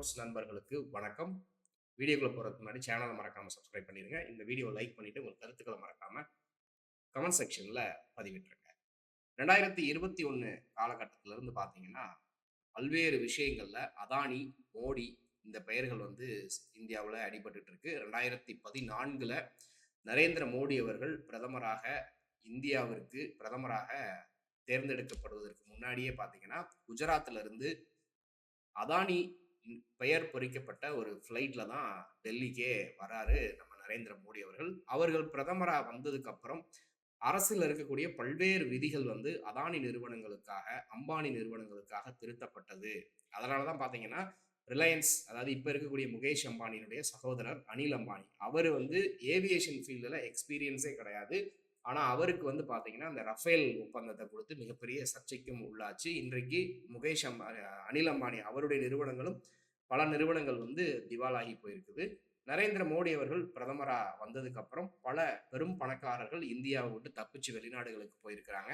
Notes நண்பர்களுக்கு வணக்கம். வீடியோக்குள்ள போறதுக்கு முன்னாடி சேனலை மறக்காம சப்ஸ்கிரைப் பண்ணிருங்க. இந்த வீடியோ லைக் பண்ணிட்டு உங்க கருத்துக்களை மறக்காம கமெண்ட் செக்ஷன்ல பதிவிட்டுருங்க. 2021 காலகட்டத்தில இருந்து பார்த்தீங்கன்னா, பல்வேறு விஷயங்கள்ல அதானி, மோடி இந்த பெயர்கள் வந்து இந்தியாவுல அடிபட்டுட்டு இருக்கு. 2014ல நரேந்திர மோடி அவர்கள் இந்தியாவிற்கு பிரதமராக தேர்ந்தெடுக்கப்படுவதற்கு முன்னாடியே பார்த்தீங்கன்னா, குஜராத்ல இருந்து அதானி பெயர் பொறிக்கப்பட்ட ஒரு ஃப்ளைட்ல தான் டெல்லிக்கே வராரு நம்ம நரேந்திர மோடி அவர்கள். அவர்கள் பிரதமரா வந்ததுக்கு அப்புறம் அரசுல இருக்கக்கூடிய பல்வேறு விதிகள் வந்து அதானி நிறுவனங்களுக்காக, அம்பானி நிறுவனங்களுக்காக திருத்தப்பட்டது. அதனால தான் பார்த்தீங்கன்னா, ரிலையன்ஸ் அதாவது இப்ப இருக்கக்கூடிய முகேஷ் அம்பானியினுடைய சகோதரர் அனில் அம்பானி. அவரு வந்து ஏவியேஷன் ஃபீல்டுல எக்ஸ்பீரியன்ஸே கிடையாது. ஆனா, அவருக்கு வந்து பார்த்தீங்கன்னா, அந்த ரஃபேல் ஒப்பந்தத்த குடுத்து மிகப்பெரிய சர்ச்சைக்கும் உள்ளாச்சு. இன்றைக்கு அனில் அம்பானி அவருடைய நிறுவனங்களும் பல நிறுவனங்கள் வந்து திவாலாகி போயிருக்குது. நரேந்திர மோடி அவர்கள் பிரதமரா வந்ததுக்கு அப்புறம் பல பெரும் பணக்காரர்கள் இந்தியாவை விட்டு தப்பிச்சு வெளிநாடுகளுக்கு போயிருக்கிறாங்க.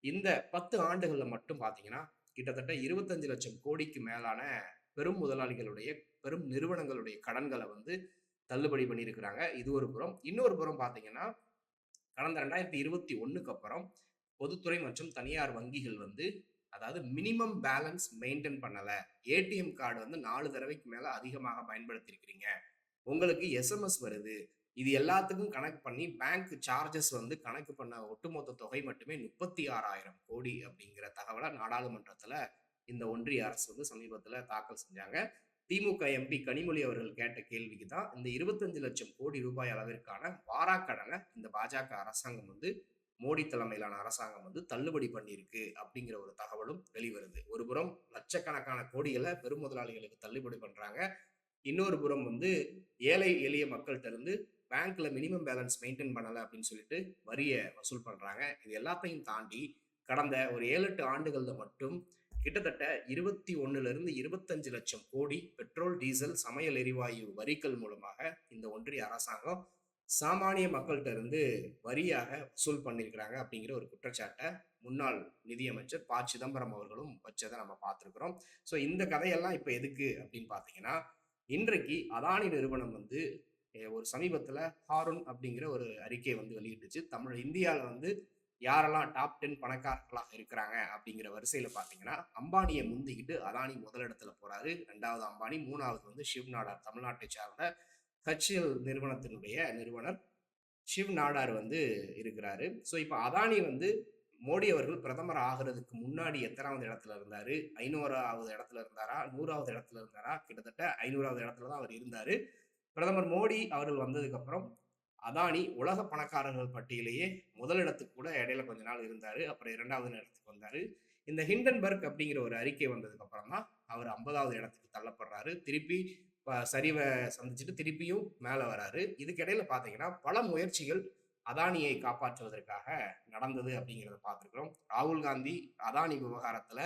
இந்த 10 ஆண்டுகள்ல மட்டும் பார்த்தீங்கன்னா, கிட்டத்தட்ட 25 லட்சம் கோடிக்கு மேலான பெரும் முதலாளிகளுடைய, பெரும் நிறுவனங்களுடைய கடன்கள வந்து தள்ளுபடி பண்ணியிருக்கிறாங்க. இது ஒரு புறம். இன்னொரு புறம் பார்த்தீங்கன்னா, கடந்த 2021க்கு அப்புறம் பொதுத்துறை மற்றும் தனியார் வங்கிகள் வந்து அதாவது மினிமம் பேலன்ஸ் மெயின்டெயின் பண்ணல. ஏடிஎம் கார்டு வந்து 4 தடவைக்கு மேல அதிகமாக பயன்படுத்தியிருக்கிறீங்க. உங்களுக்கு எஸ்எம்எஸ் வருது. இது எல்லாத்துக்கும் கனெக்ட் பண்ணி பேங்க் சார்ஜஸ் வந்து கணக்கு பண்ண ஒட்டுமொத்த தொகை மட்டுமே 36,000 கோடி அப்படிங்கிற தகவல நாடாளுமன்றத்துல இந்த ஒன்றிய அரசு வந்து சமீபத்துல தாக்கல் செஞ்சாங்க. திமுக எம்பி கனிமொழி அவர்கள் கேட்ட கேள்விக்கு தான் இந்த 25 லட்சம் கோடி ரூபாய் அளவிற்கான வாராக்கடனை இந்த பாஜக அரசாங்கம் வந்து மோடி தலைமையிலான அரசாங்கம் வந்து தள்ளுபடி பண்ணியிருக்கு அப்படிங்கிற ஒரு தகவலும் வெளிவருது. ஒரு புறம் லட்சக்கணக்கான கோடிகளை பெரும் முதலாளிகளுக்கு தள்ளுபடி பண்றாங்க. இன்னொரு புறம் வந்து ஏழை எளிய மக்கள்கிட்ட இருந்து பேங்க்ல மினிமம் பேலன்ஸ் மெயின்டைன் பண்ணல அப்படின்னு சொல்லிட்டு வரிய வசூல் பண்றாங்க. இது எல்லாத்தையும் தாண்டி கடந்த ஒரு 7-8 ஆண்டுகள்ல மட்டும் கிட்டத்தட்ட 21ல இருந்து 25 லட்சம் கோடி பெட்ரோல், டீசல், சமையல் எரிவாயு வரிகள் மூலமாக இந்த ஒன்றிய அரசாங்கம் சாமானிய மக்கள்கிட்ட இருந்து வரியாக வசூல் பண்ணியிருக்கிறாங்க அப்படிங்கிற ஒரு குற்றச்சாட்டை முன்னாள் நிதியமைச்சர் ப. சிதம்பரம் அவர்களும் வச்சதை நம்ம பார்த்துருக்கிறோம். ஸோ இந்த கதையெல்லாம் இப்போ எதுக்கு அப்படின்னு பார்த்தீங்கன்னா, இன்றைக்கு அதானி நிறுவனம் வந்து ஒரு சமீபத்தில் ஹாரூன் அப்படிங்கிற ஒரு அறிக்கையை வந்து வெளியிட்டுச்சு. இந்தியாவில் வந்து யாரெல்லாம் டாப் 10 பணக்காரர்களாக இருக்கிறாங்க அப்படிங்கிற வரிசையில பார்த்தீங்கன்னா, அம்பானியை முந்திக்கிட்டு அதானி முதலிடத்துல போறாரு. 2வது அம்பானி, 3வது வந்து ஷிவ் நாடார், தமிழ்நாட்டை சார்ந்த HCL நிறுவனத்தினுடைய நிறுவனர் ஷிவ் நாடார் வந்து இருக்கிறாரு. ஸோ இப்போ அதானி வந்து மோடி அவர்கள் பிரதமர் ஆகிறதுக்கு முன்னாடி எத்தனாவது இடத்துல இருந்தாரு? 500வது இடத்துல இருந்தாரா? 100வது இடத்துல இருந்தாரா? கிட்டத்தட்ட 500வது இடத்துல தான் அவர் இருந்தாரு. பிரதமர் மோடி அவர்கள் வந்ததுக்கு அப்புறம் அதானி உலக பணக்காரர்கள் பட்டியலேயே முதலிடத்துக்கு கூட இடையில கொஞ்ச நாள் இருந்தாரு. அப்புறம் 2வது இடத்துக்கு வந்தாரு. இந்த ஹிண்டன்பர்க் அப்படிங்கிற ஒரு அறிக்கை வந்ததுக்கு அப்புறம் தான் அவர் 50வது இடத்துக்கு தள்ளப்படுறாரு. திருப்பி சரிவை சந்திச்சுட்டு திருப்பியும் மேல வராரு. இதுக்கு இடையில பாத்தீங்கன்னா பல முயற்சிகள் அதானியை காப்பாற்றுவதற்காக நடந்தது அப்படிங்கிறத பார்த்துருக்கிறோம். ராகுல் காந்தி அதானி விவகாரத்துல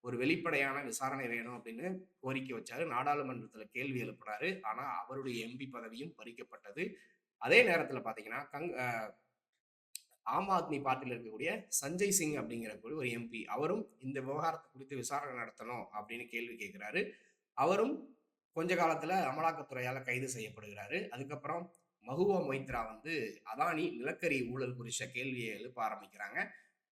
ஒரு வெளிப்படையான விசாரணை வேணும் அப்படின்னு கோரிக்கை வச்சாரு. நாடாளுமன்றத்துல கேள்வி எழுப்புறாரு. ஆனா அவருடைய எம்பி பதவியும் பறிக்கப்பட்டது. அதே நேரத்துல பாத்தீங்கன்னா ஆம் ஆத்மி பார்ட்டியில் இருக்கக்கூடிய சஞ்சய் சிங் அப்படிங்கிற ஒரு எம்பி, அவரும் இந்த விவகாரத்தை குறித்து விசாரணை நடத்தணும் அப்படின்னு கேள்வி கேட்கிறாரு. அவரும் கொஞ்ச காலத்துல அமலாக்கத்துறையால கைது செய்யப்படுகிறாரு. அதுக்கப்புறம் மஹுவா மொய்த்ரா வந்து அதானி நிலக்கரி ஊழல் குறித்த கேள்வியை எழுப்ப ஆரம்பிக்கிறாங்க.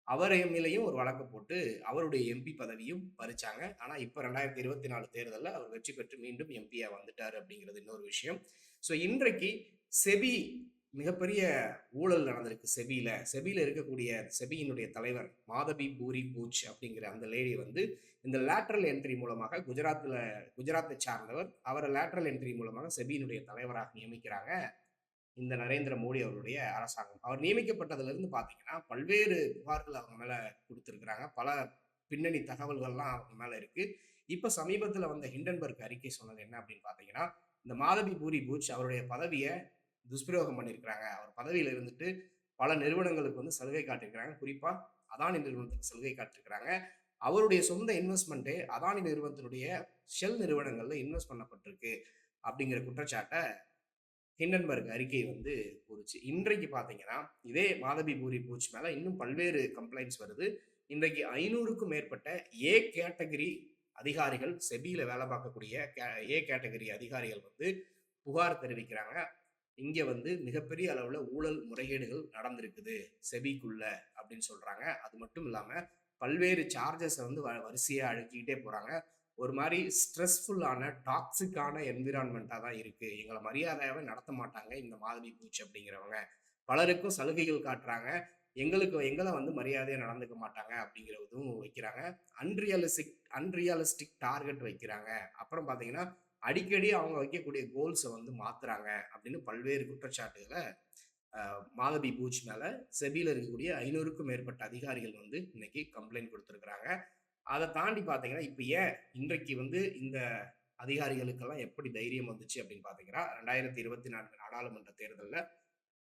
அவர் மேலேயும் ஒரு வழக்கு போட்டு அவருடைய எம்பி பதவியும் பறிச்சாங்க. ஆனா இப்ப 2024 தேர்தலில் அவர் வெற்றி பெற்று மீண்டும் எம்பியா வந்துட்டாரு அப்படிங்கிறது இன்னொரு விஷயம். ஸோ இன்றைக்கு செபி மிகப்பெரிய ஊழல் நடந்திருக்கு. செபியில இருக்கக்கூடிய செபியினுடைய தலைவர் மாதவி பூரி பூச் அப்படிங்கிற அந்த லேடி வந்து இந்த லேட்ரல் என்ட்ரி மூலமாக குஜராத்தை சார்ந்தவர், அவரை லேட்ரல் என்ட்ரி மூலமாக செபியினுடைய தலைவராக நியமிக்கிறாங்க இந்த நரேந்திர மோடி அவருடைய அரசாங்கம். அவர் நியமிக்கப்பட்டதுல இருந்து பாத்தீங்கன்னா பல்வேறு புகார்கள் அவங்க மேல கொடுத்திருக்கிறாங்க. பல பின்னணி தகவல்கள்லாம் அவங்க மேல இருக்கு. இப்ப சமீபத்துல வந்த ஹிண்டன்பர்க் அறிக்கை சொன்னது என்ன அப்படின்னு பாத்தீங்கன்னா, இந்த மாதவி பூரி பூச் அவருடைய பதவியை துஷ்பிரயோகம் பண்ணியிருக்கிறாங்க. அவர் பதவியில இருந்துட்டு பல நிறுவனங்களுக்கு வந்து சலுகை காட்டியிருக்கிறாங்க. குறிப்பா அதானி நிறுவனத்துக்கு சலுகை காட்டியிருக்கிறாங்க. அவருடைய சொந்த இன்வெஸ்ட்மெண்ட்டே அதானி நிறுவனத்தினுடைய ஷெல் நிறுவனங்கள்ல இன்வெஸ்ட் பண்ணப்பட்டிருக்கு அப்படிங்கிற குற்றச்சாட்டை ஹிண்டன்பர்க் அறிக்கை வந்து கூறுச்சு. இன்றைக்கு பாத்தீங்கன்னா இதே மாதவி பூரி பூச் மேல இன்னும் பல்வேறு கம்ப்ளைண்ட்ஸ் வருது. இன்றைக்கு 500க்கும் மேற்பட்ட ஏ கேட்டகரி அதிகாரிகள் செபியில வேலை பார்க்கக்கூடிய ஏ கேட்டகரி அதிகாரிகள் வந்து புகார் தெரிவிக்கிறாங்க. இங்க வந்து மிகப்பெரிய அளவுல ஊழல் முறைகேடுகள் நடந்திருக்குது செபிக்குள்ள அப்படின்னு சொல்றாங்க. அது மட்டும் இல்லாம பல்வேறு சார்ஜஸ் வந்து வரிசையா அடுக்கிக்கிட்டே போறாங்க. ஒரு மாதிரி ஸ்ட்ரெஸ்ஃபுல்லான டாக்ஸிக்கான என்விரான்மெண்டா தான் இருக்கு. எங்களை மரியாதையாவே நடத்த மாட்டாங்க இந்த மாதவி பூச் அப்படிங்கிறவங்க. பலருக்கும் சலுகைகள் காட்டுறாங்க. எங்கள வந்து மரியாதையா நடந்துக்க மாட்டாங்க அப்படிங்கிறதும் வைக்கிறாங்க. அன்ரியலிஸ்டிக் டார்கெட் வைக்கிறாங்க. அப்புறம் பார்த்தீங்கன்னா, அடிக்கடி அவங்க வைக்கக்கூடிய கோல்ஸ வந்து மாத்துறாங்க அப்படின்னு பல்வேறு குற்றச்சாட்டுகள மாதவி பூச் மேல செபியில இருக்கக்கூடிய 500க்கும் மேற்பட்ட அதிகாரிகள் வந்து இன்னைக்கு கம்ப்ளைண்ட் குடுத்திருக்கிறாங்க. அத தாண்டி பார்த்தீங்கன்னா, இப்ப ஏன் இன்றைக்கு வந்து இந்த அதிகாரிகளுக்கெல்லாம் எப்படி தைரியம் வந்துச்சு அப்படின்னு பார்த்தீங்கன்னா, 2024 நாடாளுமன்ற தேர்தல்ல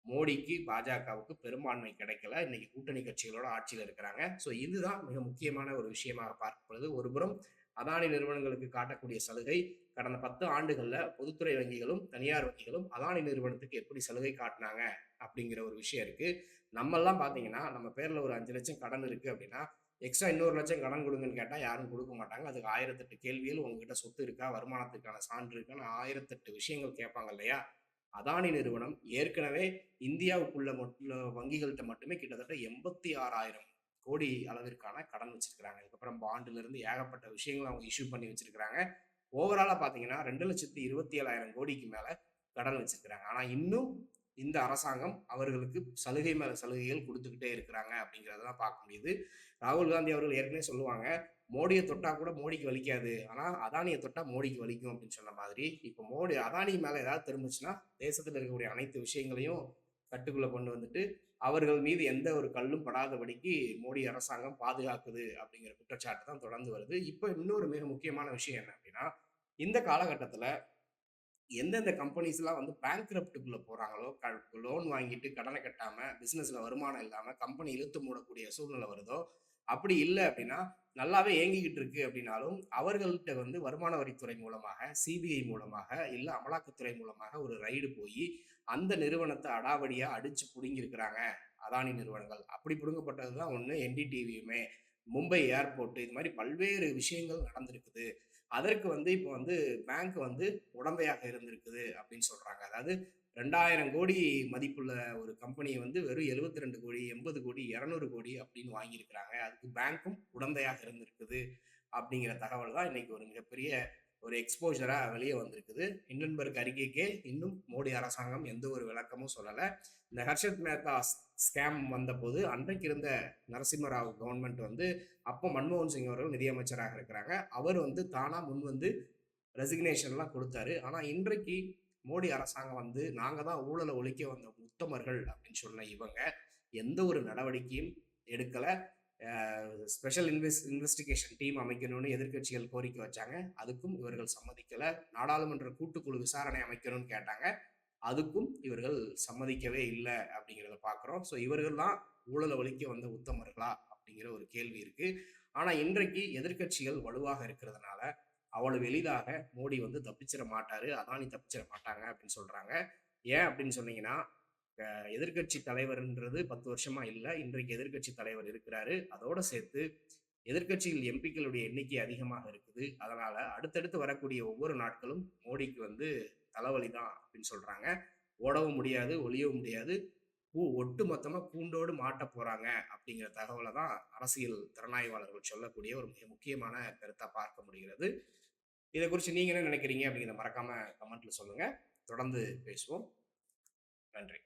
மோடிக்கு, பாஜகவுக்கு பெரும்பான்மை கிடைக்கல. இன்னைக்கு கூட்டணி கட்சிகளோட ஆட்சியில இருக்கிறாங்க. ஸோ இதுதான் மிக முக்கியமான ஒரு விஷயமாக பார்க்கப்படுது. ஒருபுறம் அதானி நிறுவனங்களுக்கு காட்டக்கூடிய சலுகை, கடந்த 10 ஆண்டுகள்ல பொதுத்துறை வங்கிகளும், தனியார் வங்கிகளும் அதானி நிறுவனத்துக்கு எப்படி சலுகை காட்டுனாங்க அப்படிங்கிற ஒரு விஷயம் இருக்கு. நம்மல்லாம் பார்த்தீங்கன்னா, நம்ம பேர்ல ஒரு 5,00,000 கடன் இருக்கு அப்படின்னா, எக்ஸ்ட்ரா இன்னொரு 1,00,000 கடன் குடுங்கன்னு கேட்டா யாரும் குடுக்க மாட்டாங்க. அதுக்கு 1008 கேள்விகள் உங்ககிட்ட சொத்து இருக்கா? வருமானத்துக்கான சான்று இருக்கான்னு 1008 விஷயங்கள் கேட்பாங்க இல்லையா? அதானி நிறுவனம் ஏற்கனவே இந்தியாவுக்குள்ள வங்கிகள்கிட்ட மட்டுமே கிட்டத்தட்ட 86,000 கோடி அளவிற்கான கடன் வச்சிருக்கிறாங்க. அதுக்கப்புறம் பாண்டுல இருந்து ஏகப்பட்ட விஷயங்களை அவங்க இஷ்யூ பண்ணி வச்சிருக்கிறாங்க. ஓவராலா பாத்தீங்கன்னா 2,27,000 கோடிக்கு மேல கடன் வச்சிருக்கிறாங்க. ஆனா இன்னும் இந்த அரசாங்கம் அவர்களுக்கு சலுகை மேல சலுகைகள் கொடுத்துக்கிட்டே இருக்கிறாங்க அப்படிங்கிறதெல்லாம் பார்க்க முடியுது. ராகுல் காந்தி அவர்கள் ஏற்கனவே சொல்லுவாங்க, மோடியை தொட்டா கூட மோடிக்கு வலிக்காது, ஆனா அதானியை தொட்டா மோடிக்கு வலிக்கும் அப்படின்னு சொன்ன மாதிரி இப்ப மோடி அதானி மேல ஏதாவது திரும்பிச்சுன்னா தேசத்துல இருக்கக்கூடிய அனைத்து விஷயங்களையும் கட்டுக்குள்ள கொண்டு வந்துட்டு அவர்கள் மீது எந்த ஒரு கல்லும் படாதபடிக்கு மோடி அரசாங்கம் பாதுகாக்குது அப்படிங்கிற குற்றச்சாட்டு தான் தொடர்ந்து வருது. இப்ப இன்னொரு மிக முக்கியமான விஷயம் என்ன அப்படின்னா, இந்த காலகட்டத்துல எந்தெந்த கம்பெனிஸ்லாம் வந்து பேங்க்ரப்ட்டுக்குள்ள போறாங்களோ, லோன் வாங்கிட்டு கடனை கட்டாம, பிசினஸ்ல வருமானம் இல்லாம கம்பெனி இழுத்து மூடக்கூடிய சூழ்நிலை வருதோ, அப்படி இல்ல அப்படின்னா, நல்லாவே இயங்கிக்கிட்டு இருக்கு அப்படின்னாலும், அவர்கள்ட்ட வந்து வருமான வரித்துறை மூலமாக, சிபிஐ மூலமாக, இல்ல அமலாக்கத்துறை மூலமாக ஒரு ரைடு போயி, அந்த நிறுவனத்த அடாவடியா அடிச்சு புடுங்கியிருக்கிறாங்க அதானி நிறுவனங்கள். அப்படி புடுங்கப்பட்டது தான் ஒண்ணு என்டிடிவியுமே, மும்பை ஏர்போர்ட் இது மாரி பல்வேறு விஷயங்கள் நடந்திருக்குது. அதற்கு வந்து இப்போ வந்து பேங்க் வந்து உடந்தையாக இருந்திருக்குது அப்படின்னு சொல்றாங்க. அதாவது 2,000 கோடி மதிப்புள்ள ஒரு கம்பெனியை வந்து வெறும் 72 கோடி, 80 கோடி, 200 கோடி அப்படின்னு வாங்கியிருக்கிறாங்க. அதுக்கு பேங்க்கும் உடந்தையாக இருந்திருக்குது அப்படிங்கிற தகவல் தான் இன்னைக்கு ஒரு மிகப்பெரிய ஒரு எக்ஸ்போஜரா வெளியே வந்திருக்குது. ஹிண்டன்பர்க் அறிக்கைக்கே இன்னும் மோடி அரசாங்கம் எந்த ஒரு விளக்கமும் சொல்லல. இந்த ஹர்ஷத் மேத்தா ஸ்கேம் வந்தபோது அன்றைக்கு இருந்த நரசிம்மராவ் கவர்மெண்ட் வந்து அப்போ மன்மோகன் சிங் அவர்கள் நிதியமைச்சராக இருக்கிறாங்க. அவர் வந்து தானா முன் வந்து ரெசிக்னேஷன்லாம் கொடுத்தாரு. ஆனா இன்றைக்கு மோடி அரசாங்கம் வந்து நாங்க தான் ஊழலை ஒழிக்க வந்த உத்தமர்கள் அப்படின்னு சொன்ன இவங்க எந்த ஒரு நடவடிக்கையும் எடுக்கல. ஸ்பெஷல் இன்வெஸ்டிகேஷன் டீம் அமைக்கணும்னு எதிர்க்கட்சிகள் கோரிக்கை வச்சாங்க. அதுக்கும் இவர்கள் சம்மதிக்கல. நாடாளுமன்ற கூட்டுக்குழு விசாரணை அமைக்கணும்னு கேட்டாங்க. அதுக்கும் இவர்கள் சம்மதிக்கவே இல்லை அப்படிங்கிறத பார்க்குறோம். ஸோ இவர்கள் தான் ஊழலை ஒழிக்க வந்த உத்தமர்களா அப்படிங்கிற ஒரு கேள்வி இருக்கு. ஆனா இன்றைக்கு எதிர்க்கட்சிகள் வலுவாக இருக்கிறதுனால அவ்வளவு எளிதாக மோடி வந்து தப்பிச்சிட மாட்டாரு, அதானி தப்பிச்சிட மாட்டாங்க அப்படின்னு சொல்றாங்க. ஏன் அப்படின்னு சொன்னீங்கன்னா, எதிர்க்கட்சி தலைவர்ன்றது 10 வருஷமா இல்ல. இன்றைக்கு எதிர்க்கட்சி தலைவர் இருக்கிறாரு. அதோட சேர்த்து எதிர்க்கட்சிகள் எம்பிக்களுடைய எண்ணிக்கை அதிகமாக இருக்குது. அதனால அடுத்தடுத்து வரக்கூடிய ஒவ்வொரு நாட்களும் மோடிக்கு வந்து தலைவலி தான் அப்படின்னு சொல்றாங்க. ஓடவும் முடியாது, ஒளியவும் முடியாது. ஒட்டு மொத்தமா கூண்டோடு மாட்ட போறாங்க அப்படிங்கிற தகவலை தான் அரசியல் திறனாய்வாளர்கள் சொல்லக்கூடிய ஒரு மிக முக்கியமான கருத்தா பார்க்க முடிகிறது. இதை குறித்து நீங்க என்ன நினைக்கிறீங்க அப்படிங்கிறத மறக்காம கமெண்ட்ல சொல்லுங்க. தொடர்ந்து பேசுவோம். நன்றி.